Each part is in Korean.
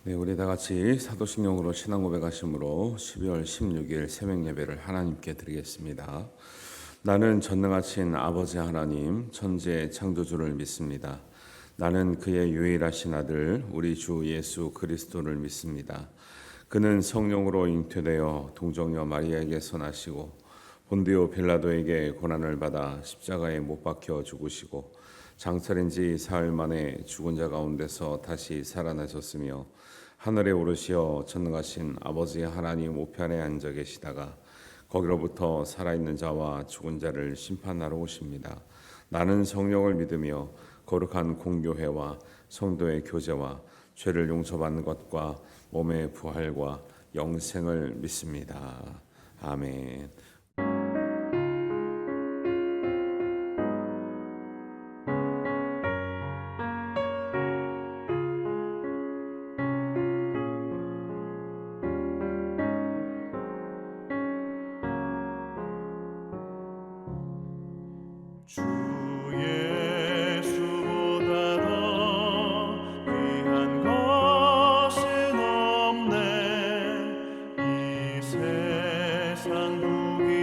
네, 우리 다 같이 사도신경으로 신앙 고백하심으로 12월 16일 새벽 예배를 하나님께 드리겠습니다. 나는 전능하신 아버지 하나님, 천지의 창조주를 믿습니다. 나는 그의 유일하신 아들, 우리 주 예수 그리스도를 믿습니다. 그는 성령으로 잉태되어 동정녀 마리아에게서 나시고 본디오 빌라도에게 고난을 받아 십자가에 못 박혀 죽으시고 장사된 지 사흘 만에 죽은 자 가운데서 다시 살아나셨으며 하늘에 오르시어 전능하신 아버지 하나님 우편에 앉아 계시다가 거기로부터 살아있는 자와 죽은 자를 심판하러 오십니다. 나는 성령을 믿으며 거룩한 공교회와 성도의 교제와 죄를 용서받는 것과 몸의 부활과 영생을 믿습니다. 아멘. 주 예수보다 더 귀한 것은 없네. 이 세상 누기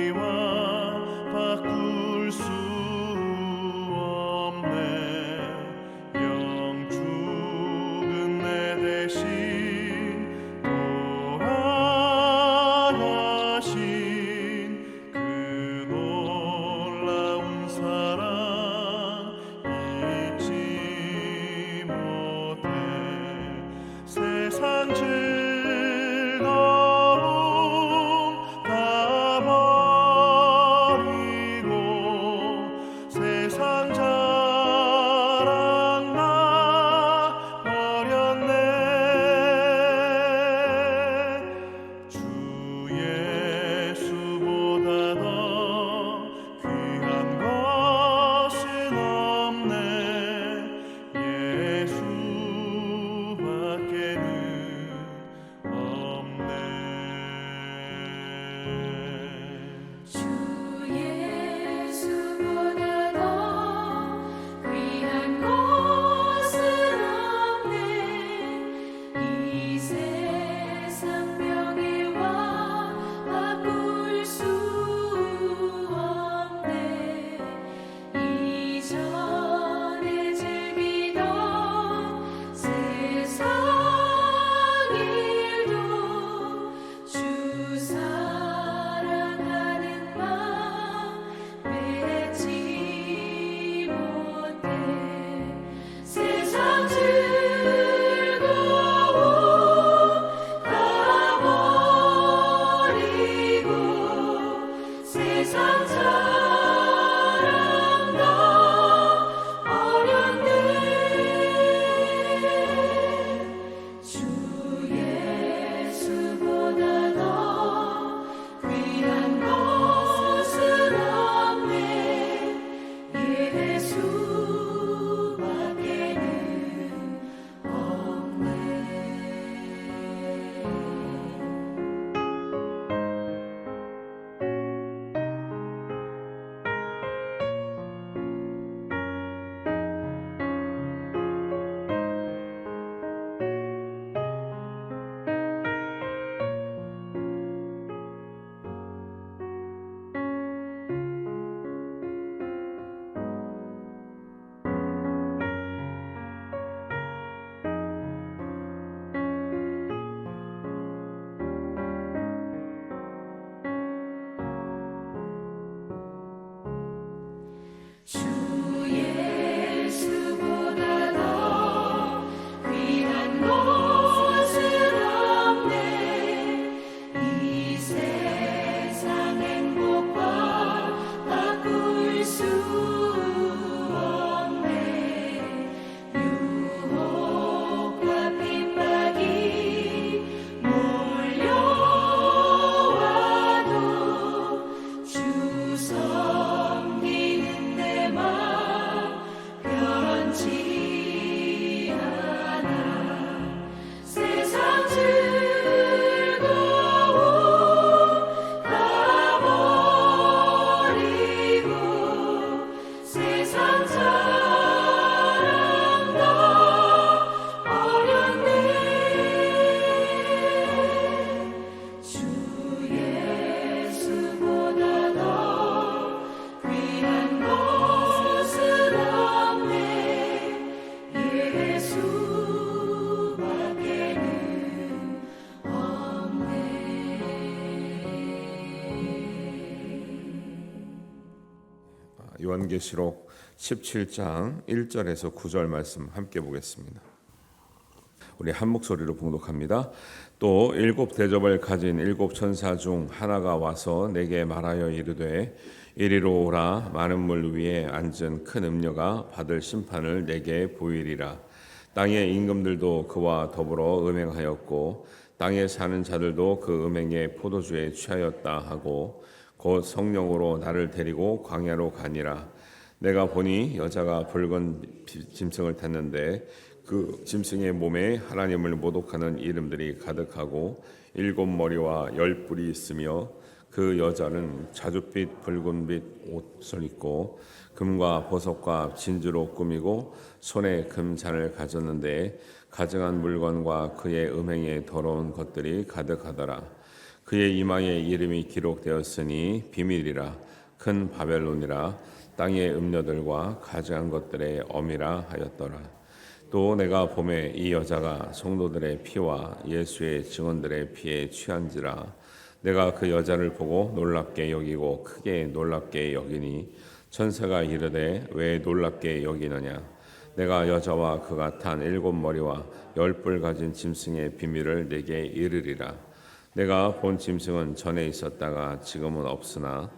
요한계시록 17장 1절에서 9절 말씀 함께 보겠습니다. 우리 한 목소리로 봉독합니다. 또 일곱 대접을 가진 일곱 천사 중 하나가 와서 내게 말하여 이르되 이리로 오라. 많은 물 위에 앉은 큰 음녀가 받을 심판을 내게 보이리라. 땅의 임금들도 그와 더불어 음행하였고 땅에 사는 자들도 그 음행의 포도주에 취하였다 하고 곧 성령으로 나를 데리고 광야로 가니라. 내가 보니 여자가 붉은 짐승을 탔는데 그 짐승의 몸에 하나님을 모독하는 이름들이 가득하고 일곱 머리와 열 뿔이 있으며 그 여자는 자줏빛 붉은빛 옷을 입고 금과 보석과 진주로 꾸미고 손에 금잔을 가졌는데 가증한 물건과 그의 음행에 더러운 것들이 가득하더라. 그의 이마에 이름이 기록되었으니 비밀이라 큰 바벨론이라 땅의 음녀들과 가증한 것들의 어미라 하였더라. 또 내가 보매 이 여자가 성도들의 피와 예수의 증언들의 피에 취한지라. 내가 그 여자를 보고 놀랍게 여기고 크게 놀랍게 여기니 천사가 이르되 왜 놀랍게 여기느냐. 내가 여자와 그가 탄 일곱 머리와 열 뿔 가진 짐승의 비밀을 내게 이르리라. 내가 본 짐승은 전에 있었다가 지금은 없으나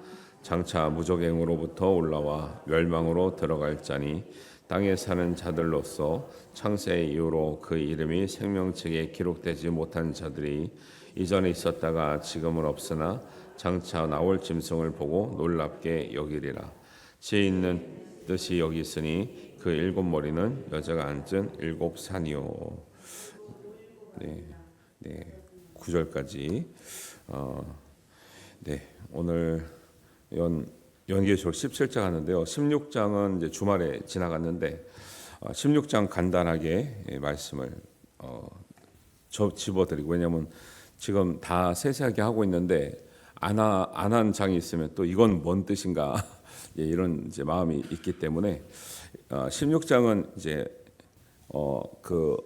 장차 무적행으로부터 올라와 멸망으로 들어갈 자니 땅에 사는 자들로서 창세 이후로 그 이름이 생명책에 기록되지 못한 자들이 이전에 있었다가 지금은 없으나 장차 나올 짐승을 보고 놀랍게 여기리라. 지혜 있는 뜻이 여기 있으니 그 일곱 머리는 여자가 앉은 일곱 산이요. 네, 9절까지. 오늘 연계시록 17장 하는데요. 16장은 이제 주말에 지나갔는데 16장 간단하게 말씀을 집어드리고, 왜냐하면 지금 다 세세하게 하고 있는데 안 한 장이 있으면 또 이건 뭔 뜻인가 이런 이제 마음이 있기 때문에 16장은 이제 그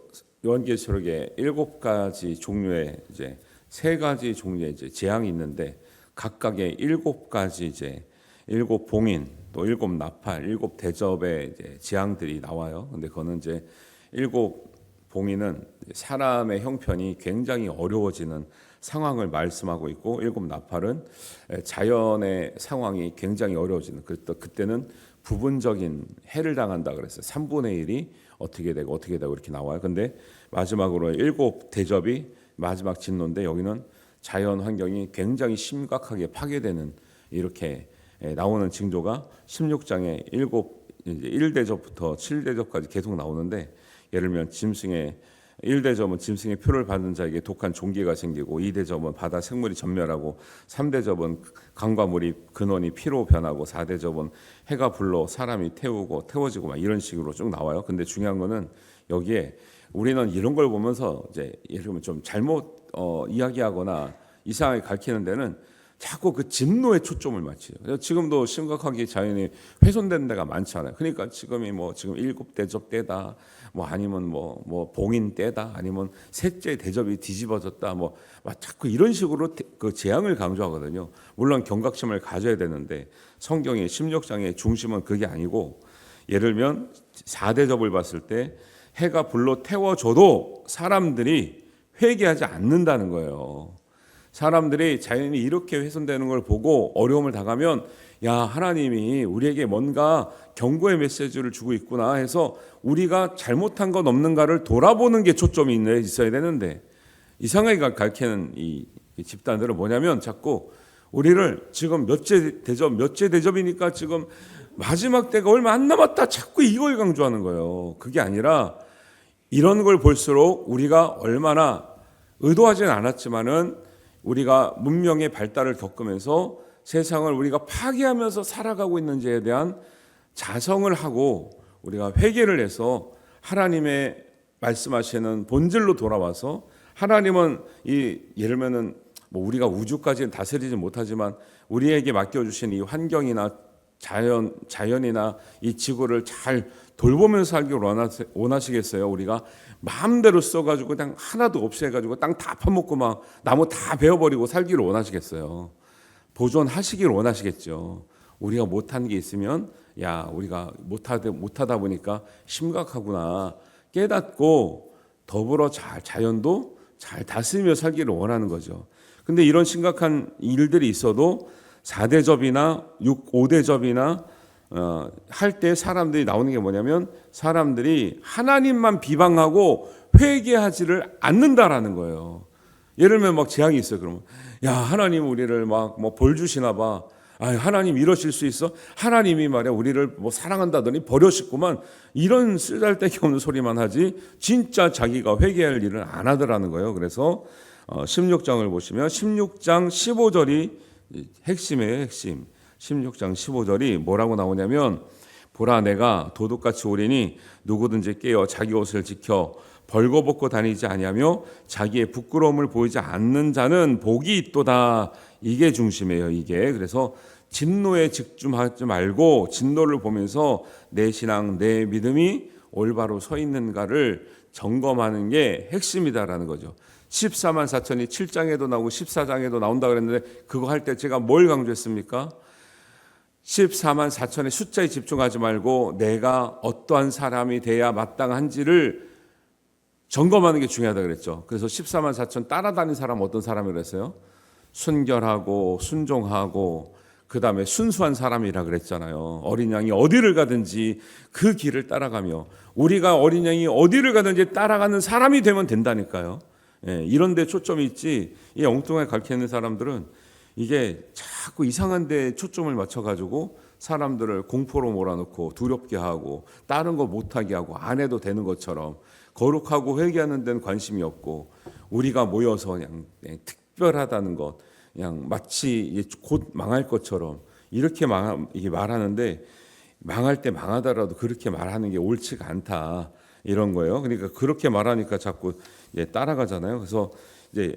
요한계시록에 7가지 종류의 이제 3가지 종류의 이제 재앙이 있는데 각각의 7가지 이제 7 봉인 또 7 나팔 7 대접의 이제 재앙들이 나와요. 근데 그거는 이제 7 봉인은 사람의 형편이 굉장히 어려워지는 상황을 말씀하고 있고 7 나팔은 자연의 상황이 굉장히 어려워지는, 그때는 부분적인 해를 당한다 그랬어요. 3분의 1이 어떻게 되고 이렇게 나와요. 근데 마지막으로 7 대접이 마지막 진노인데 여기는 자연 환경이 굉장히 심각하게 파괴되는 이렇게 나오는 징조가 16장에 1대접부터 7대접까지 계속 나오는데, 예를 들면 짐승의 1대접은 짐승의 표를 받는 자에게 독한 종기가 생기고 2대접은 바다 생물이 전멸하고 3대접은 강과 물이 근원이 피로 변하고 4대접은 해가 불러 사람이 태워지고 막 이런 식으로 쭉 나와요. 근데 중요한 거는 여기에 우리는 이런 걸 보면서 이제 예를 들면 좀 잘못 이야기하거나 이상하게 가르치는 데는 자꾸 그 진노에 초점을 맞춰요. 지금도 심각하게 자연이 훼손된 데가 많잖아요. 그러니까 지금이 지금 7대접 때다, 아니면 봉인 때다, 아니면 셋째 대접이 뒤집어졌다, 자꾸 이런 식으로 그 재앙을 강조하거든요. 물론 경각심을 가져야 되는데 성경의 16장의 중심은 그게 아니고, 예를 들면 4대접을 봤을 때 해가 불로 태워져도 사람들이 회개하지 않는다는 거예요. 사람들이 자연이 이렇게 훼손되는 걸 보고 어려움을 당하면 야, 하나님이 우리에게 뭔가 경고의 메시지를 주고 있구나 해서 우리가 잘못한 건 없는가를 돌아보는 게 초점이 있어야 되는데, 이상하게 가르치는 이 집단들은 뭐냐면 자꾸 우리를 지금 몇째 대접이니까 지금 마지막 때가 얼마 안 남았다, 자꾸 이걸 강조하는 거예요. 그게 아니라 이런 걸 볼수록 우리가 얼마나 의도하지는 않았지만은 우리가 문명의 발달을 겪으면서 세상을 우리가 파괴하면서 살아가고 있는지에 대한 자성을 하고 우리가 회개를 해서 하나님의 말씀하시는 본질로 돌아와서, 하나님은 예를 들면은 우리가 우주까지는 다스리지 못하지만 우리에게 맡겨주신 이 환경이나 자연이나 이 지구를 잘 돌보면서 살기를 원하시겠어요? 우리가 마음대로 써가지고 그냥 하나도 없애가지고 땅 다 파먹고 막 나무 다 베어버리고 살기를 원하시겠어요? 보존하시기를 원하시겠죠. 우리가 못한 게 있으면 야, 우리가 못하다 보니까 심각하구나 깨닫고 더불어 자연도 잘 다스리며 살기를 원하는 거죠. 근데 이런 심각한 일들이 있어도 4대접이나 5대접이나 할 때 사람들이 나오는 게 뭐냐면 사람들이 하나님만 비방하고 회개하지를 않는다라는 거예요. 예를 들면 막 재앙이 있어요. 그러면 야, 하나님 우리를 막 뭐 벌 주시나 봐. 아, 하나님 이러실 수 있어? 하나님이 말이야 우리를 뭐 사랑한다더니 버려셨구만. 이런 쓰잘데기 없는 소리만 하지 진짜 자기가 회개할 일은 안 하더라는 거예요. 그래서 16장을 보시면 16장 15절이 핵심이에요. 핵심. 16장 15절이 뭐라고 나오냐면 보라 내가 도둑같이 오리니 누구든지 깨어 자기 옷을 지켜 벌거벗고 다니지 아니하며 자기의 부끄러움을 보이지 않는 자는 복이 있도다. 이게 중심이에요. 이게. 그래서 진노에 집중하지 말고 진노를 보면서 내 신앙, 내 믿음이 올바로 서 있는가를 점검하는 게 핵심이다라는 거죠. 14만 4천이 7장에도 나오고 14장에도 나온다 그랬는데 그거 할 때 제가 뭘 강조했습니까? 14만 4천의 숫자에 집중하지 말고 내가 어떠한 사람이 돼야 마땅한지를 점검하는 게 중요하다 그랬죠. 그래서 14만 4천 따라다니는 사람 어떤 사람이 그랬어요? 순결하고 순종하고 그 다음에 순수한 사람이라 그랬잖아요. 어린 양이 어디를 가든지 그 길을 따라가며 우리가 어린 양이 어디를 가든지 따라가는 사람이 되면 된다니까요. 예, 이런 데 초점이 있지 이 엉뚱하게 가르치는 사람들은 이게 자꾸 이상한 데 초점을 맞춰가지고 사람들을 공포로 몰아넣고 두렵게 하고 다른 거 못하게 하고 안 해도 되는 것처럼 거룩하고 회개하는 데는 관심이 없고 우리가 모여서 그냥 특별하다는 것 그냥 마치 곧 망할 것처럼 이렇게 이게 말하는데 망할 때 망하더라도 그렇게 말하는 게 옳지가 않다 이런 거예요. 그러니까 그렇게 말하니까 자꾸 따라가잖아요. 그래서 이제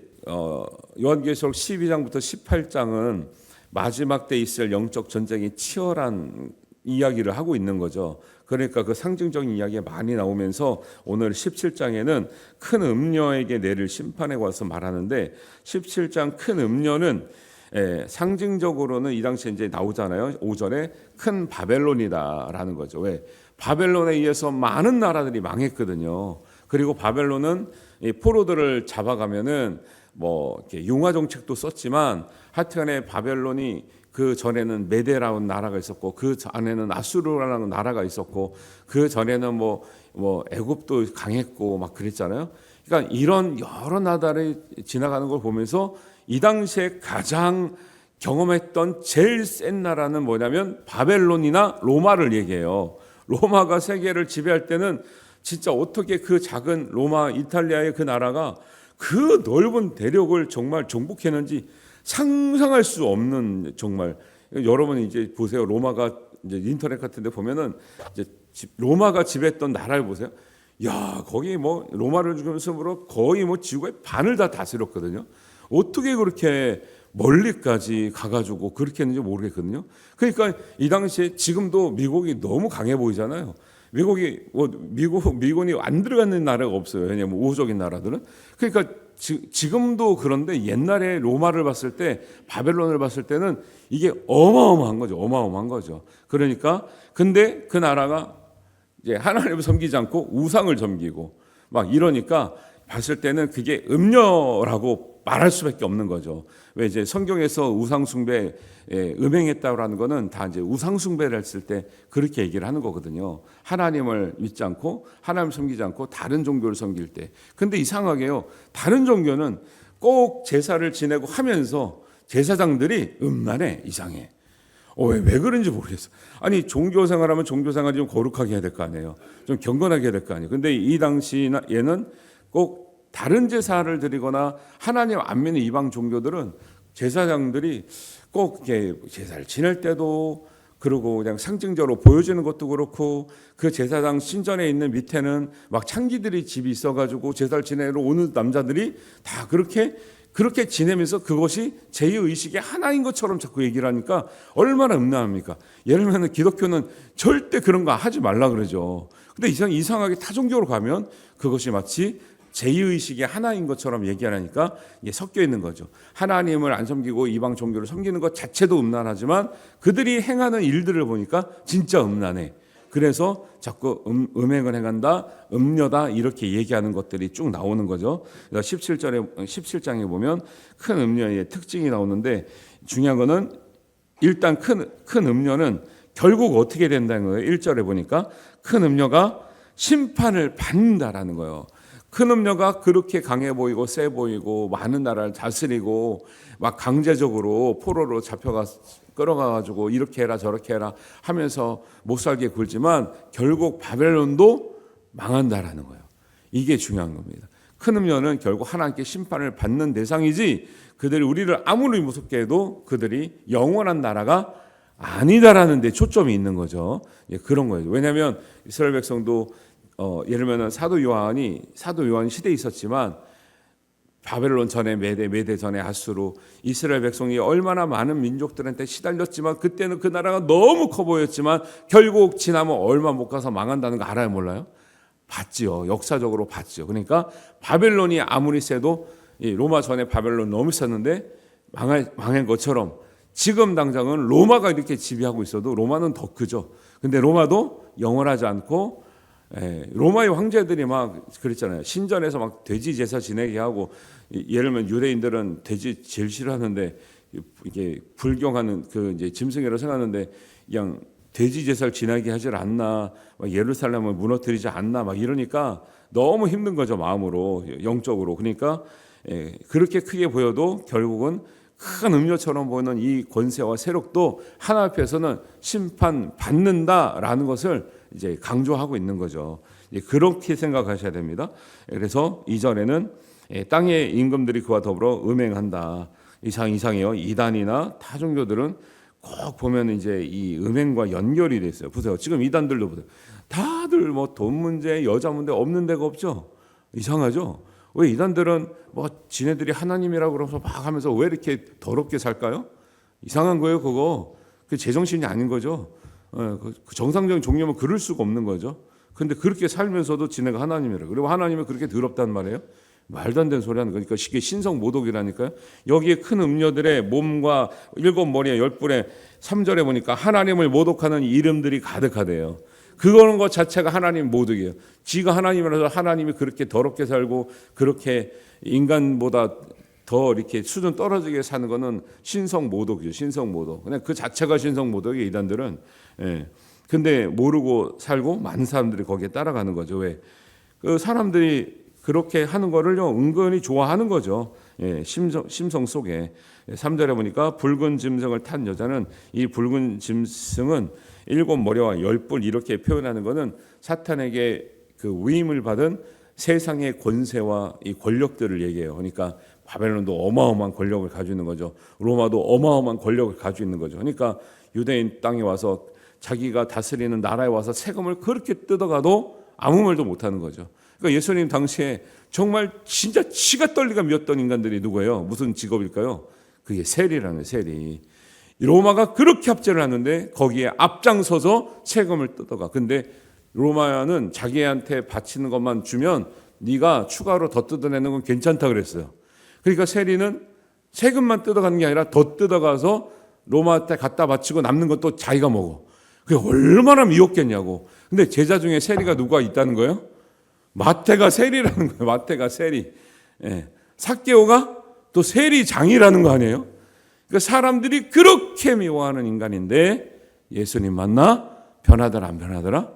요한계시록 12장부터 18장은 마지막 때 있을 영적 전쟁이 치열한 이야기를 하고 있는 거죠. 그러니까 그 상징적인 이야기가 많이 나오면서 오늘 17장에는 큰 음녀에게 내릴 심판에 관해서 말하는데 17장 큰 음녀는 상징적으로는 이 당시에 이제 나오잖아요. 5절에 큰 바벨론이다라는 거죠. 왜? 바벨론에 의해서 많은 나라들이 망했거든요. 그리고 바벨론은 이 포로들을 잡아가면은 뭐 이렇게 융화 정책도 썼지만 하여튼간에 바벨론이 그 전에는 메데라는 나라가 있었고 그 전에는 아수르라는 나라가 있었고 그 전에는 뭐 애굽도 강했고 막 그랬잖아요. 그러니까 이런 여러 나라를 지나가는 걸 보면서 이 당시에 가장 경험했던 제일 센 나라는 뭐냐면 바벨론이나 로마를 얘기해요. 로마가 세계를 지배할 때는 진짜 어떻게 그 작은 로마 이탈리아의 그 나라가 그 넓은 대륙을 정말 정복했는지 상상할 수 없는 정말 여러분 이제 보세요. 로마가 이제 인터넷 같은 데 보면은 이제 로마가 지배했던 나라를 보세요. 야, 거기 뭐 로마를 중심으로 거의 뭐 지구의 반을 다 다스렸거든요. 어떻게 그렇게 멀리까지 가가지고 그렇게 했는지 모르겠거든요. 그러니까 이 당시에 지금도 미국이 너무 강해 보이잖아요. 미군이 안 들어가는 나라가 없어요. 왜냐하면 우호적인 나라들은. 그러니까 지금도 그런데 옛날에 로마를 봤을 때 바벨론을 봤을 때는 이게 어마어마한 거죠. 어마어마한 거죠. 그러니까 근데 그 나라가 이제 하나님을 섬기지 않고 우상을 섬기고 막 이러니까 봤을 때는 그게 음녀라고 말할 수밖에 없는 거죠. 왜 이제 성경에서 우상 숭배 음행했다라는 거는 다 이제 우상 숭배를 했을 때 그렇게 얘기를 하는 거거든요. 하나님을 믿지 않고 하나님 섬기지 않고 다른 종교를 섬길 때. 근데 이상하게요. 다른 종교는 꼭 제사를 지내고 하면서 제사장들이 음란해, 이상해. 왜 그런지 모르겠어. 아니 종교 생활하면 종교 생활이 좀 거룩하게 해야 될 거 아니에요. 좀 경건하게 해야 될 거 아니에요. 근데 이 당시에는 꼭 다른 제사를 드리거나 하나님 안 믿는 이방 종교들은 제사장들이 꼭 이렇게 제사를 지낼 때도 그리고 그냥 상징적으로 보여지는 것도 그렇고 그 제사장 신전에 있는 밑에는 막 창기들이 집이 있어가지고 제사를 지내러 오는 남자들이 다 그렇게 지내면서 그것이 제2의식의 하나인 것처럼 자꾸 얘기를 하니까 얼마나 음란합니까? 예를 들면 기독교는 절대 그런 거 하지 말라 그러죠. 근데 이상하게 타종교로 가면 그것이 마치 제의식이 하나인 것처럼 얘기하니까 이게 섞여 있는 거죠. 하나님을 안 섬기고 이방 종교를 섬기는 것 자체도 음란하지만 그들이 행하는 일들을 보니까 진짜 음란해. 그래서 자꾸 음행을 행한다, 음녀다 이렇게 얘기하는 것들이 쭉 나오는 거죠. 17장에 보면 큰 음녀의 특징이 나오는데 중요한 거는 일단 큰 음녀는 결국 어떻게 된다는 거예요. 1절에 보니까 큰 음녀가 심판을 받는다라는 거예요. 큰 음녀가 그렇게 강해 보이고 세 보이고 많은 나라를 다스리고 막 강제적으로 포로로 끌어가가지고 이렇게 해라 저렇게 해라 하면서 못 살게 굴지만 결국 바벨론도 망한다라는 거예요. 이게 중요한 겁니다. 큰 음녀는 결국 하나님께 심판을 받는 대상이지 그들이 우리를 아무리 무섭게 해도 그들이 영원한 나라가 아니다라는 데 초점이 있는 거죠. 그런 거예요. 왜냐하면 이스라엘 백성도 예를 들면 사도 요한 시대에 있었지만 바벨론 전에 메대 전에 아수르 이스라엘 백성이 얼마나 많은 민족들한테 시달렸지만 그때는 그 나라가 너무 커 보였지만 결국 지나면 얼마 못 가서 망한다는 거 알아요 몰라요? 봤지요. 역사적으로 봤지요. 그러니까 바벨론이 아무리 세도 로마 전에 바벨론 너무 셌는데 망한 것처럼 지금 당장은 로마가 이렇게 지배하고 있어도 로마는 더 크죠. 근데 로마도 영원하지 않고 로마의 황제들이 막 그랬잖아요. 신전에서 막 돼지 제사 지내게 하고 예를 들면 유대인들은 돼지 제일 싫어하는데 이게 불경하는 그 이제 짐승이라고 생각하는데 그냥 돼지 제사를 지나게 하질 않나, 막 예루살렘을 무너뜨리지 않나 막 이러니까 너무 힘든 거죠 마음으로 영적으로. 그러니까 그렇게 크게 보여도 결국은 큰 음료처럼 보이는 이 권세와 세력도 하나 앞에서는 심판받는다라는 것을 이제 강조하고 있는 거죠. 그렇게 생각하셔야 됩니다. 그래서 2절에는 땅의 임금들이 그와 더불어 음행한다. 이상해요. 이단이나 타 종교들은 꼭 보면 이제 이 음행과 연결이 돼 있어요. 보세요. 지금 이단들도 보세요. 다들 뭐 돈 문제, 여자 문제 없는 데가 없죠. 이상하죠. 왜 이단들은 뭐 지네들이 하나님이라고 그러면서 막 하면서 왜 이렇게 더럽게 살까요? 이상한 거예요, 그거. 그 제정신이 아닌 거죠. 그 정상적인 종교면 그럴 수가 없는 거죠. 근데 그렇게 살면서도 지네가 하나님이라. 그리고 하나님이 그렇게 더럽단 말이에요. 말도 안 되는 소리 하는 거니까 이게 신성 모독이라니까요. 여기에 큰 음녀들의 몸과 7머리에 10뿔에 3절에 보니까 하나님을 모독하는 이름들이 가득하대요. 그거는 것 자체가 하나님 모독이에요. 지가 하나님이라서 하나님이 그렇게 더럽게 살고 그렇게 인간보다 더 이렇게 수준 떨어지게 사는 거는 신성 모독이죠. 신성 모독. 그냥 그 자체가 신성 모독이에요. 이단들은. 근데 모르고 살고 많은 사람들이 거기에 따라가는 거죠. 왜? 그 사람들이 그렇게 하는 거를요 은근히 좋아하는 거죠. 심성 속에. 3절에 보니까 붉은 짐승을 탄 여자는 이 붉은 짐승은 7머리와 10뿔 이렇게 표현하는 것은 사탄에게 그 위임을 받은 세상의 권세와 이 권력들을 얘기해요. 그러니까 바벨론도 어마어마한 권력을 가지고 있는 거죠. 로마도 어마어마한 권력을 가지고 있는 거죠. 그러니까 유대인 땅에 와서 자기가 다스리는 나라에 와서 세금을 그렇게 뜯어가도 아무 말도 못하는 거죠. 그러니까 예수님 당시에 정말 진짜 치가 떨리가 미었던 인간들이 누구예요? 무슨 직업일까요? 그게 세리라는 세리. 로마가 그렇게 압제를 하는데 거기에 앞장서서 세금을 뜯어가. 근데 로마는 자기한테 바치는 것만 주면 네가 추가로 더 뜯어내는 건 괜찮다 그랬어요. 그러니까 세리는 세금만 뜯어가는 게 아니라 더 뜯어가서 로마한테 갖다 바치고 남는 것도 자기가 먹어. 그게 얼마나 미웠겠냐고. 근데 제자 중에 세리가 누가 있다는 거예요? 마태가 세리라는 거예요. 마태가 세리. 삭개오가 또 세리장이라는 거 아니에요? 그러니까 사람들이 그렇게 미워하는 인간인데 예수님 만나 변하더라 안 변하더라?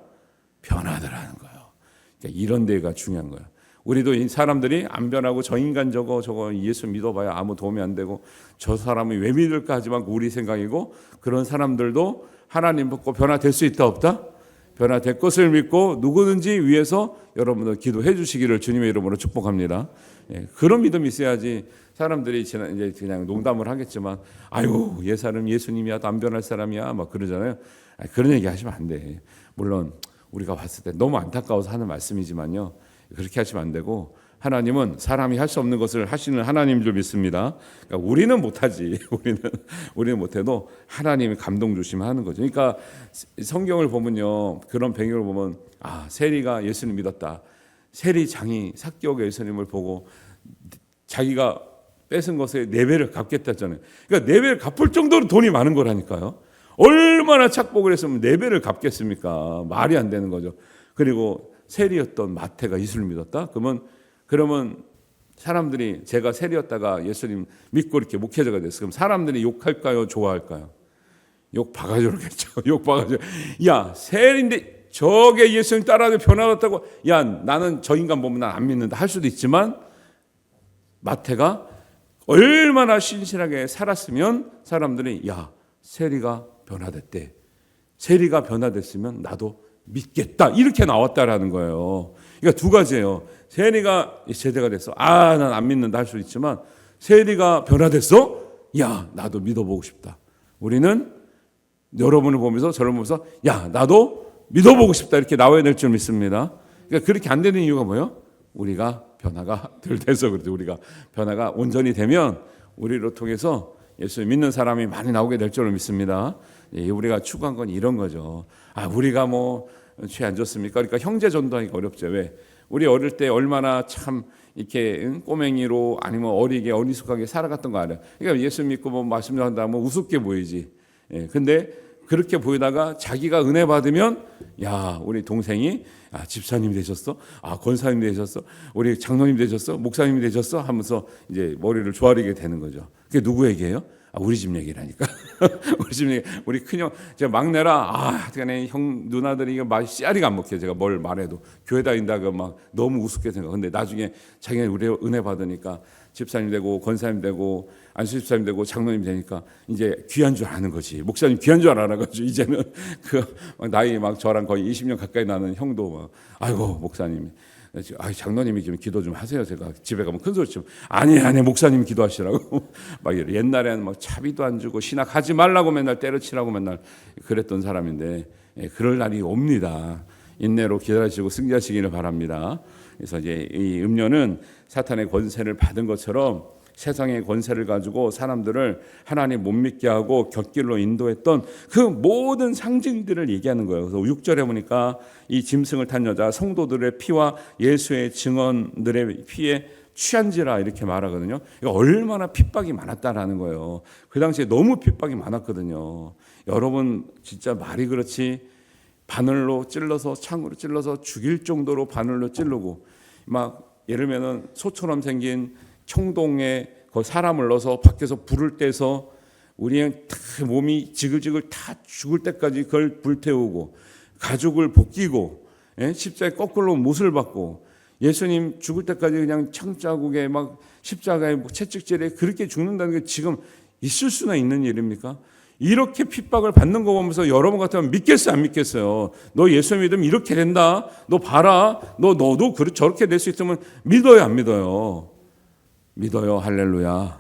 변하더라는 거예요. 그러니까 이런 데가 중요한 거예요. 우리도 이 사람들이 안 변하고 저 인간 저거 예수 믿어봐야 아무 도움이 안 되고 저 사람이 왜 믿을까 하지만 우리 생각이고 그런 사람들도 하나님 믿고 변화될 수 있다 없다? 변화될 것을 믿고 누구든지 위해서 여러분들 기도해 주시기를 주님의 이름으로 축복합니다. 그런 믿음이 있어야지 사람들이 이제 그냥 농담을 하겠지만 아이고 얘 사람 예수님이야 안 변할 사람이야 막 그러잖아요. 그런 얘기 하시면 안 돼. 물론 우리가 봤을 때 너무 안타까워서 하는 말씀이지만요. 그렇게 하시면 안 되고 하나님은 사람이 할 수 없는 것을 하시는 하나님인 줄 믿습니다. 그러니까 우리는 못하지. 우리는 못해도 하나님이 감동 주시면 하는 거죠. 그러니까 성경을 보면요. 그런 배경을 보면 세리가 예수님 믿었다. 세리장이 삭개오가 예수님을 보고 자기가 뺏은 것에 4배를 갚겠다 했잖아요. 그러니까 4배를 갚을 정도로 돈이 많은 거라니까요. 얼마나 착복을 했으면 4배를 갚겠습니까? 말이 안 되는 거죠. 그리고 세리였던 마태가 예수를 믿었다? 그러면 사람들이, 제가 세리였다가 예수님 믿고 이렇게 목회자가 됐어요. 그럼 사람들이 욕할까요? 좋아할까요? 욕 바가지로 겠죠. 욕 바가지로. 야, 세리인데 저게 예수님 따라서 변화됐다고, 야, 나는 저 인간 보면 난 안 믿는다 할 수도 있지만, 마태가 얼마나 신실하게 살았으면 사람들이, 야, 세리가 변화됐대. 세리가 변화됐으면 나도 믿겠다. 이렇게 나왔다라는 거예요. 그러니까 두 가지예요. 세리가 제대가 됐어. 아, 난 안 믿는다 할 수 있지만, 세리가 변화됐어? 야, 나도 믿어보고 싶다. 우리는 여러분을 보면서, 저를 보면서, 야, 나도 믿어보고 싶다. 이렇게 나와야 될 줄 믿습니다. 그러니까 그렇게 안 되는 이유가 뭐예요? 우리가 변화가 덜 돼서 그렇죠. 우리가 변화가 온전히 되면 우리를 통해서 예수 믿는 사람이 많이 나오게 될 줄을 믿습니다. 우리가 추구한 건 이런 거죠. 아, 우리가 뭐 죄 안 졌습니까? 그러니까 형제 전도하기가 어렵죠. 왜? 우리 어릴 때 얼마나 참 이렇게 꼬맹이로 아니면 어리게 어리숙하게 살아갔던 거 알아요. 그러니까 예수 믿고 뭐 말씀 전한다면 우습게 보이지. 근데 그렇게 보이다가 자기가 은혜 받으면, 야, 우리 동생이 집사님 되셨어? 권사님 되셨어? 우리 장로님 되셨어? 목사님 되셨어? 하면서 이제 머리를 조아리게 되는 거죠. 그게 누구 얘기예요? 우리 집 얘기라니까. 우리 집 얘기. 우리 큰형, 제가 막내라. 하여튼간에 형 누나들이 이거 맛이 씨알이가 안 먹혀요. 제가 뭘 말해도 교회 다닌다고 막 너무 우습게 생각. 근데 나중에 자기가 우리 은혜 받으니까 집사님 되고 권사님 되고 안수 집사님 되고 장로님 되니까 이제 귀한 줄 아는 거지. 목사님 귀한 줄 알아가지고 이제는 나이 막 저랑 거의 20년 가까이 나는 형도 막, 아이고 목사님이, 장로님이 좀 기도 좀 하세요. 제가 집에 가면 큰 소리 치면, 아니 목사님 기도하시라고. 막 옛날에는 막 차비도 안 주고 신학하지 말라고 맨날 때려치라고 맨날 그랬던 사람인데, 그럴 날이 옵니다. 인내로 기다리시고 승리하시기를 바랍니다. 그래서 이제 이 음료는 사탄의 권세를 받은 것처럼 세상의 권세를 가지고 사람들을 하나님 못 믿게 하고 곁길로 인도했던 그 모든 상징들을 얘기하는 거예요. 그래서 6절에 보니까 이 짐승을 탄 여자 성도들의 피와 예수의 증언들의 피에 취한지라 이렇게 말하거든요. 그러니까 얼마나 핍박이 많았다라는 거예요. 그 당시에 너무 핍박이 많았거든요. 여러분 진짜 말이 그렇지, 바늘로 찔러서, 창으로 찔러서 죽일 정도로 바늘로 찌르고, 막 예를 들면은 소처럼 생긴 청동에 그 사람을 넣어서 밖에서 불을 떼서 우리의 몸이 지글지글 다 죽을 때까지 그걸 불태우고, 가죽을 벗기고, 십자가에 거꾸로 못을 받고, 예수님 죽을 때까지 그냥 창자국에 막 십자가에 채찍질에 그렇게 죽는다는 게 지금 있을 수나 있는 일입니까? 이렇게 핍박을 받는 거 보면서 여러분 같으면 믿겠어요, 안 믿겠어요? 너 예수 믿으면 이렇게 된다. 너 봐라. 너도 저렇게 될 수 있으면 믿어요, 안 믿어요? 믿어요. 할렐루야.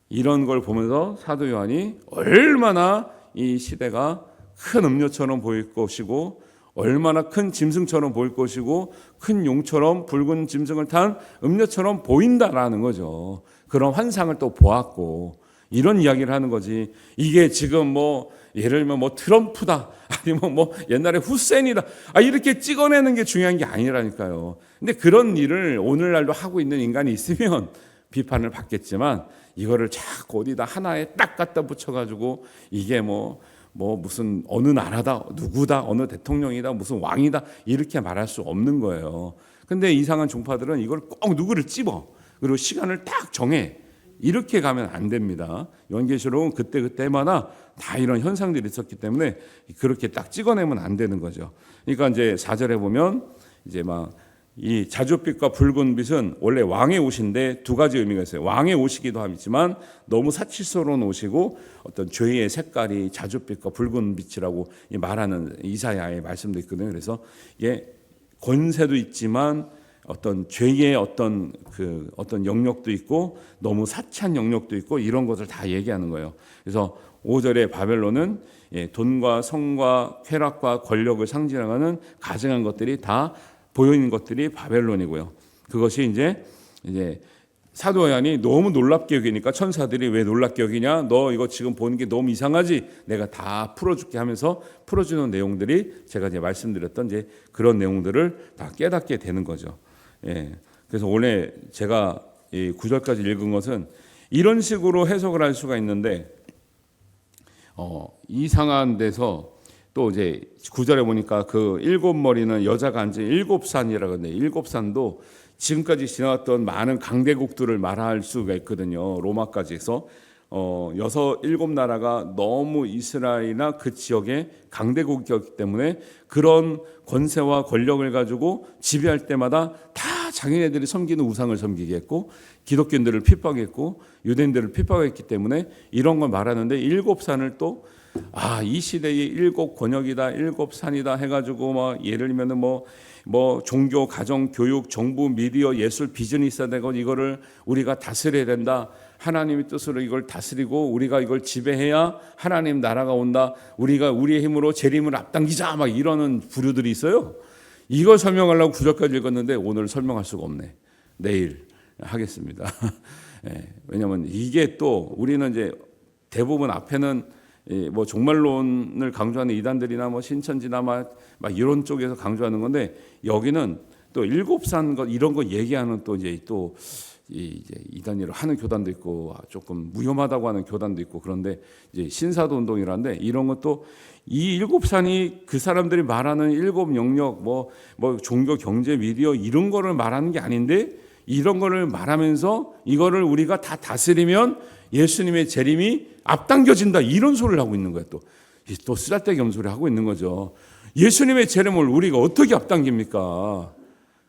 이런 걸 보면서 사도 요한이 얼마나 이 시대가 큰 음료처럼 보일 것이고, 얼마나 큰 짐승처럼 보일 것이고, 큰 용처럼 붉은 짐승을 탄 음료처럼 보인다라는 거죠. 그런 환상을 또 보았고, 이런 이야기를 하는 거지. 이게 지금 뭐 예를 들면 뭐 트럼프다, 아니면 뭐 옛날에 후센이다, 이렇게 찍어내는 게 중요한 게 아니라니까요. 근데 그런 일을 오늘날도 하고 있는 인간이 있으면 비판을 받겠지만, 이거를 자꾸 어디다 하나에 딱 갖다 붙여가지고 이게 뭐 무슨 어느 나라다, 누구다, 어느 대통령이다, 무슨 왕이다 이렇게 말할 수 없는 거예요. 근데 이상한 종파들은 이걸 꼭 누구를 찝어, 그리고 시간을 딱 정해. 이렇게 가면 안 됩니다. 요한계시록은 그때마다 다 이런 현상들이 있었기 때문에 그렇게 딱 찍어내면 안 되는 거죠. 그러니까 이제 4절에 보면 이제 막 이 자줏빛과 붉은 빛은 원래 왕의 옷인데 두 가지 의미가 있어요. 왕의 옷이기도 하지만 너무 사치스러운 옷이고, 어떤 죄의 색깔이 자줏빛과 붉은 빛이라고 말하는 이사야의 말씀도 있거든요. 그래서 이게 권세도 있지만 어떤 죄의 어떤 영역도 있고, 너무 사치한 영역도 있고, 이런 것을 다 얘기하는 거예요. 그래서 5절에 바벨론은 돈과 성과 쾌락과 권력을 상징하는 가증한 것들이 다 보여 있는 것들이 바벨론이고요. 그것이 이제 사도 요한이 너무 놀랍게 여기니까 천사들이 왜 놀랍게 여기냐? 너 이거 지금 보는 게 너무 이상하지? 내가 다 풀어줄게 하면서 풀어주는 내용들이 제가 이제 말씀드렸던 이제 그런 내용들을 다 깨닫게 되는 거죠. 예. 그래서 오늘 제가 이 9절까지 읽은 것은 이런 식으로 해석을 할 수가 있는데 이상한 데서 또 이제 9절에 보니까 그 일곱 머리는 여자가 앉은 일곱 산이라고 하는데 일곱 산도 지금까지 지나왔던 많은 강대국들을 말할 수가 있거든요. 로마까지 해서 일곱 나라가 너무 이스라엘이나 그 지역의 강대국이었기 때문에 그런 권세와 권력을 가지고 지배할 때마다 다 자기네들이 섬기는 우상을 섬기게 했고 기독교인들을 핍박했고 유대인들을 핍박했기 때문에 이런 걸 말하는데 일곱 산을 또 이 시대의 일곱 권역이다, 일곱 산이다 해가지고 막 예를 들면은 뭐 종교, 가정, 교육, 정부, 미디어, 예술, 비전이 있어야 되고 이거를 우리가 다스려야 된다. 하나님의 뜻으로 이걸 다스리고 우리가 이걸 지배해야 하나님 나라가 온다. 우리가 우리의 힘으로 재림을 앞당기자 막 이러는 부류들이 있어요. 이걸 설명하려고 9절까지 읽었는데 오늘 설명할 수가 없네. 내일 하겠습니다. 예, 왜냐하면 이게 또 우리는 이제 대부분 앞에는 뭐 종말론을 강조하는 이단들이나 뭐 신천지나 막 이런 쪽에서 강조하는 건데 여기는 또 일곱산 것 이런 거 얘기하는 또 이제 이단으로 하는 교단도 있고 조금 위험하다고 하는 교단도 있고 그런데 이제 신사도 운동이라는데 이런 것도 이 일곱산이 그 사람들이 말하는 일곱 영역 뭐 종교, 경제, 미디어 이런 거를 말하는 게 아닌데 이런 거를 말하면서 이거를 우리가 다 다스리면 예수님의 재림이 앞당겨진다 이런 소리를 하고 있는 거예요. 또 쓰잘데기 없는 소리 하고 있는 거죠. 예수님의 재림을 우리가 어떻게 앞당깁니까?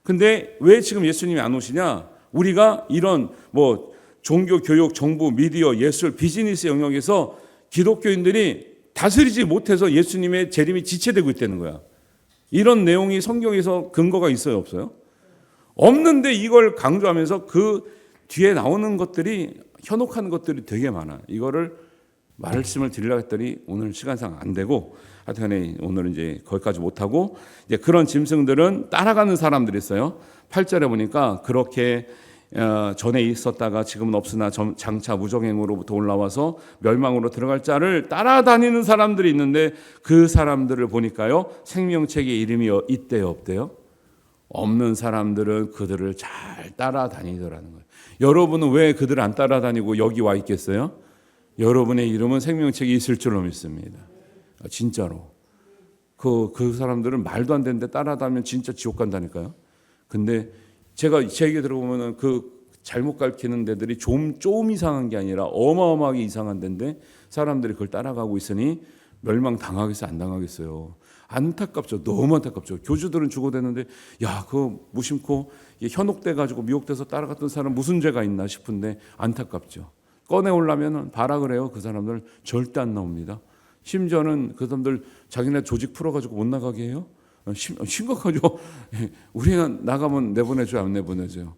근데 왜 지금 예수님이 안 오시냐? 우리가 이런 뭐 종교, 교육, 정부, 미디어, 예술, 비즈니스 영역에서 기독교인들이 다스리지 못해서 예수님의 재림이 지체되고 있다는 거야. 이런 내용이 성경에서 근거가 있어요, 없어요? 없는데 이걸 강조하면서 그 뒤에 나오는 것들이 현혹한 것들이 되게 많아. 이거를 말씀을 드리려고 했더니 오늘 시간상 안 되고 하여튼 오늘은 이제 거기까지 못하고 이제 그런 짐승들은 따라가는 사람들이 있어요. 8절에 보니까 그렇게 전에 있었다가 지금은 없으나 장차 무정행으로부터 올라와서 멸망으로 들어갈 자를 따라다니는 사람들이 있는데 그 사람들을 보니까요 생명책에 이름이 있대요 없대요? 없는 사람들은 그들을 잘 따라다니더라는 거예요. 여러분은 왜 그들을 안 따라다니고 여기 와 있겠어요? 여러분의 이름은 생명책에 있을 줄로 믿습니다. 진짜로. 그 사람들은 말도 안 되는데 따라다니면 진짜 지옥 간다니까요. 근데 제가 제 얘기 들어보면은 그 잘못 가르치는 데들이 좀 이상한 게 아니라 어마어마하게 이상한 데인데 사람들이 그걸 따라가고 있으니 멸망 당하겠어요, 안 당하겠어요? 안타깝죠. 너무 안타깝죠. 교주들은 죽어대는데 그거 무심코 현혹돼 가지고 미혹돼서 따라갔던 사람 무슨 죄가 있나 싶은데 안타깝죠. 꺼내오려면 봐라 그래요. 그 사람들 절대 안 나옵니다. 심지어는 그 사람들 자기네 조직 풀어가지고 못 나가게 해요. 심각하죠. 우리는 나가면 내보내줘요, 안 내보내줘요?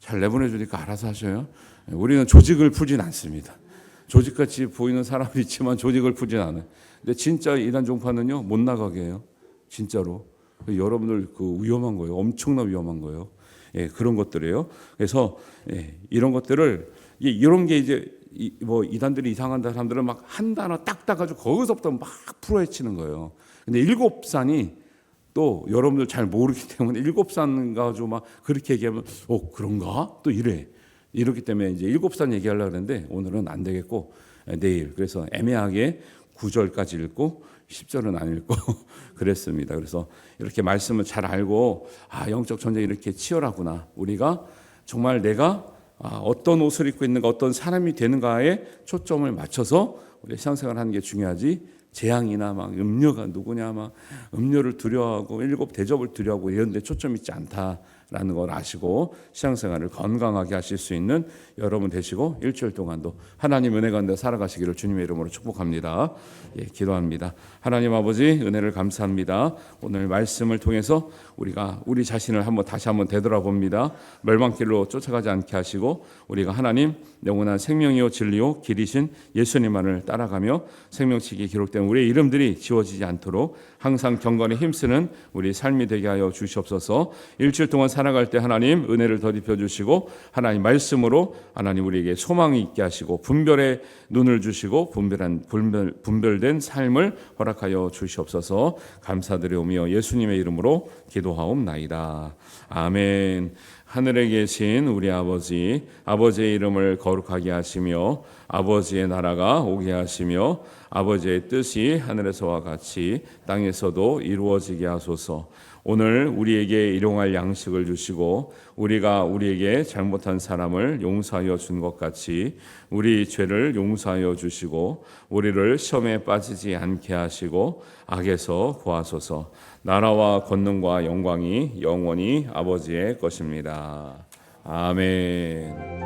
잘 내보내주니까 알아서 하셔요. 우리는 조직을 풀진 않습니다. 조직같이 보이는 사람이 있지만 조직을 풀진 않아요. 근데 진짜 이단 종파는요 못 나가게 해요. 진짜로. 여러분들 그 위험한 거예요. 엄청나 위험한 거예요. 그런 것들이에요. 그래서 이런 것들을 이런 게 이제 뭐 이단들이 이상한 사람들은 막 한 단어 딱 따가지고 거기서부터 막 풀어헤치는 거예요. 근데 일곱 산이 또 여러분들 잘 모르기 때문에 일곱 산 가지고 막 그렇게 얘기하면 그런가? 또 이렇기 때문에 이제 일곱 산 얘기하려고 했는데 오늘은 안 되겠고 내일 그래서 애매하게 9절까지 읽고 10절은 안 읽고 그랬습니다. 그래서 이렇게 말씀을 잘 알고 영적 전쟁이 이렇게 치열하구나. 우리가 정말 내가 어떤 옷을 입고 있는가 어떤 사람이 되는가에 초점을 맞춰서 우리 신앙생활 하는 게 중요하지 재앙이나 막 음료가 누구냐 막 음료를 두려워하고 일곱 대접을 두려워하고 이런 데 초점 있지 않다라는 걸 아시고 신앙생활을 건강하게 하실 수 있는 여러분 되시고 일주일 동안도 하나님 은혜 가운데 살아가시기를 주님의 이름으로 축복합니다. 기도합니다. 하나님 아버지 은혜를 감사합니다. 오늘 말씀을 통해서 우리가 우리 자신을 다시 한번 되돌아봅니다. 멸망길로 쫓아가지 않게 하시고 우리가 하나님 영원한 생명이요 진리요 길이신 예수님만을 따라가며 생명책에 기록된 우리의 이름들이 지워지지 않도록 항상 경건에 힘쓰는 우리 삶이 되게 하여 주시옵소서. 일주일 동안 살아갈 때 하나님 은혜를 더입혀 주시고 하나님 말씀으로 하나님 우리에게 소망이 있게 하시고 분별의 눈을 주시고 분별된 삶을 허락하여 주시옵소서. 감사드리오며 예수님의 이름으로 기도하옵나이다. 아멘. 하늘에 계신 우리 아버지, 아버지의 이름을 거룩하게 하시며 아버지의 나라가 오게 하시며 아버지의 뜻이 하늘에서와 같이 땅에서도 이루어지게 하소서. 오늘 우리에게 일용할 양식을 주시고 우리가 우리에게 잘못한 사람을 용서하여 준 것 같이 우리 죄를 용서하여 주시고 우리를 시험에 빠지지 않게 하시고 악에서 구하소서. 나라와 권능과 영광이 영원히 아버지의 것입니다. 아멘.